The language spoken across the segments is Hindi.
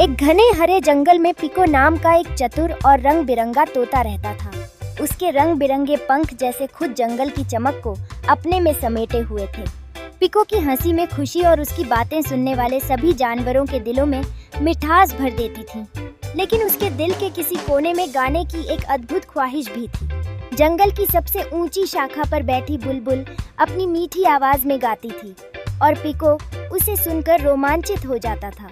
एक घने हरे जंगल में पिको नाम का एक चतुर और रंग बिरंगा तोता रहता था। उसके रंग बिरंगे पंख जैसे खुद जंगल की चमक को अपने में समेटे हुए थे। पिको की हंसी में खुशी और उसकी बातें सुनने वाले सभी जानवरों के दिलों में मिठास भर देती थी। लेकिन उसके दिल के किसी कोने में गाने की एक अद्भुत ख्वाहिश भी थी। जंगल की सबसे ऊंची शाखा पर बैठी बुलबुल अपनी मीठी आवाज में गाती थी और पिको उसे सुनकर रोमांचित हो जाता था।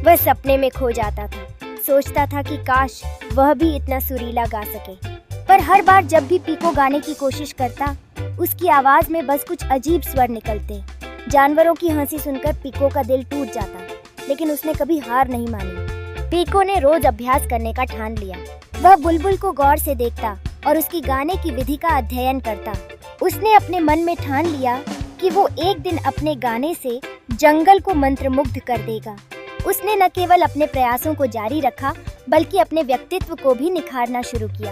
वह सपने में खो जाता था, सोचता था कि काश वह भी इतना सुरीला गा सके। पर हर बार जब भी पिको गाने की कोशिश करता, उसकी आवाज में बस कुछ अजीब स्वर निकलते। जानवरों की हंसी सुनकर पिको का दिल टूट जाता, लेकिन उसने कभी हार नहीं मानी। पिको ने रोज अभ्यास करने का ठान लिया। वह बुलबुल को गौर से देखता और उसकी गाने की विधि का अध्ययन करता। उसने अपने मन में ठान लिया कि वो एक दिन अपने गाने से जंगल को मंत्रमुग्ध कर देगा। उसने न केवल अपने प्रयासों को जारी रखा, बल्कि अपने व्यक्तित्व को भी निखारना शुरू किया।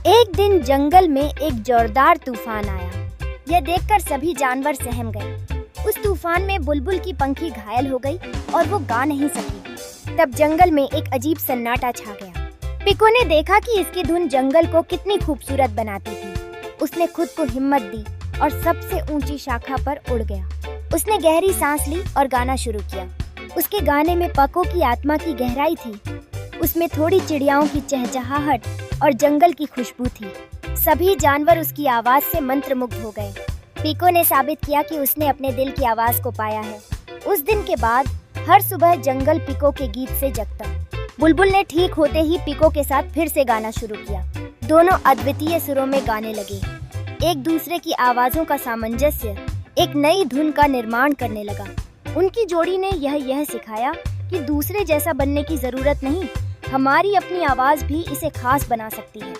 एक दिन जंगल में एक जोरदार तूफान आया। यह देखकर सभी जानवर सहम गए। उस तूफान में बुलबुल की पंखी घायल हो गई और वो गा नहीं सकी। तब जंगल में एक अजीब सन्नाटा छा गया। पिको ने देखा कि इसकी धुन जंगल को कितनी खूबसूरत बनाती थी। उसने खुद को हिम्मत दी और सबसे ऊंची शाखा पर उड़ गया। उसने गहरी सांस ली और गाना शुरू किया। उसके गाने में पिको की आत्मा की गहराई थी। उसमें थोड़ी चिड़ियाओं की चहचहाहट और जंगल की खुशबू थी। सभी जानवर उसकी आवाज से मंत्रमुग्ध हो गए। पिको ने साबित किया कि उसने अपने दिल की आवाज को पाया है। उस दिन के बाद हर सुबह जंगल पिको के गीत से जगता। बुलबुल ने ठीक होते ही पिको के साथ फिर से गाना शुरू किया। दोनों अद्वितीय सुरों में गाने लगे। एक दूसरे की आवाजों का सामंजस्य एक नई धुन का निर्माण करने लगा। उनकी जोड़ी ने यह सिखाया कि दूसरे जैसा बनने की जरूरत नहीं, हमारी अपनी आवाज भी इसे खास बना सकती है।